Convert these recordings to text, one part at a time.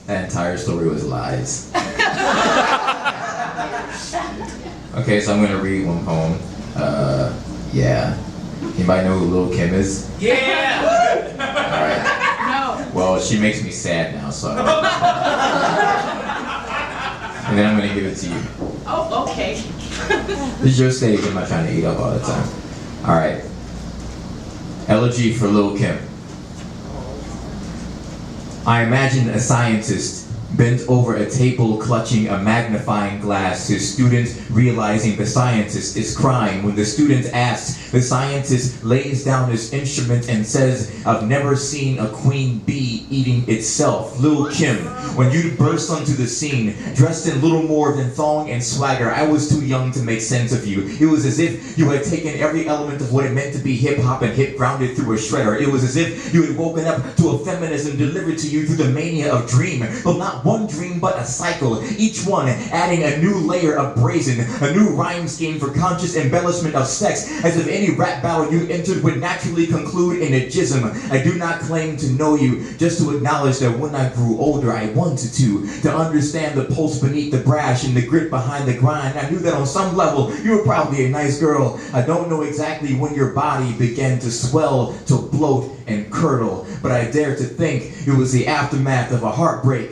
That entire story was lies. Okay, so I'm gonna read one poem. Yeah. Anybody know who Lil Kim is? Yeah! Alright. No. Well, she makes me sad now, so. And then I'm gonna give it to you. Oh, okay. This is your stage, I'm not trying to eat up all the time. Alright. Eulogy for Lil Kim. I imagine a scientist bent over a table clutching a magnifying glass, his student realizing the scientist is crying. When the student asks, the scientist lays down his instrument and says, I've never seen a queen bee eating itself. Lil Kim, when you burst onto the scene, dressed in little more than thong and swagger, I was too young to make sense of you. It was as if you had taken every element of what it meant to be hip-hop and hip-grounded through a shredder. It was as if you had woken up to a feminism delivered to you through the mania of dream. But not one dream, but a cycle, each one adding a new layer of brazen, a new rhyme scheme for conscious embellishment of sex, as if any rap battle you entered would naturally conclude in a jism. I do not claim to know you, just to acknowledge that when I grew older I wanted to understand the pulse beneath the brash and the grit behind the grind. I knew that on some level you were probably a nice girl. I don't know exactly when your body began to swell, to bloat and curdle, but I dare to think it was the aftermath of a heartbreak.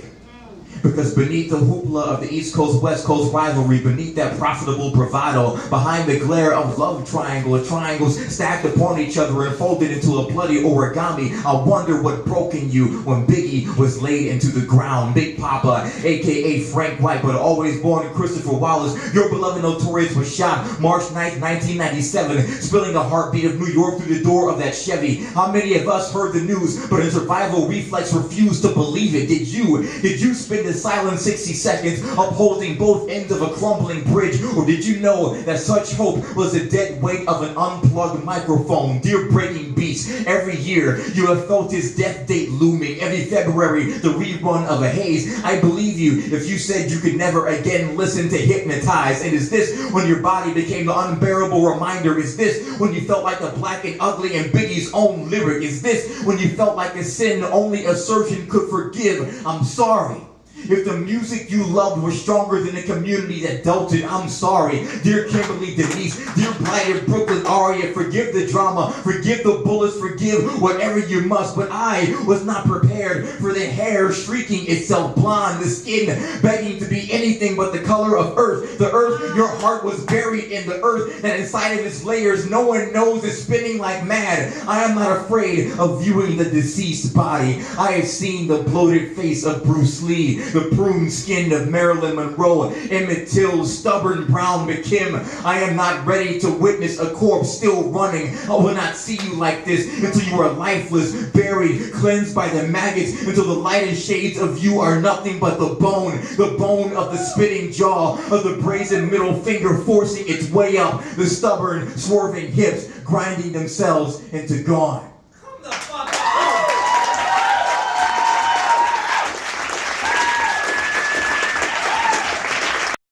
Because beneath the hoopla of the East Coast, West Coast rivalry, beneath that profitable bravado, behind the glare of love triangles stacked upon each other and folded into a bloody origami, I wonder what broke in you when Biggie was laid into the ground. Big Papa, aka Frank White, but always born Christopher Wallace, your beloved Notorious was shot March 9th, 1997, spilling the heartbeat of New York through the door of that Chevy. How many of us heard the news, but in survival reflex refused to believe it? Did you spend the silent 60 seconds upholding both ends of a crumbling bridge? Or did you know that such hope was the dead weight of an unplugged microphone? Dear Breaking Beats, every year you have felt his death date looming. Every February, the rerun of a haze. I believe you if you said you could never again listen to Hypnotize. And is this when your body became the unbearable reminder? Is this when you felt like the black and ugly in Biggie's own lyric? Is this when you felt like a sin only a surgeon could forgive? I'm sorry. If the music you loved was stronger than the community that dealt it, I'm sorry. Dear Kimberly Denise, dear blighted Brooklyn Aria, forgive the drama, forgive the bullets, forgive whatever you must. But I was not prepared for the hair streaking itself blonde, the skin begging to be anything but the color of earth. The earth your heart was buried in, the earth that inside of its layers no one knows is spinning like mad. I am not afraid of viewing the deceased body. I have seen the bloated face of Bruce Lee, the prune skin of Marilyn Monroe, Emmett Till, stubborn brown McKim. I am not ready to witness a corpse still running. I will not see you like this until you are lifeless, buried, cleansed by the maggots, until the light and shades of you are nothing but the bone of the spitting jaw, of the brazen middle finger forcing its way up, the stubborn, swerving hips grinding themselves into gone.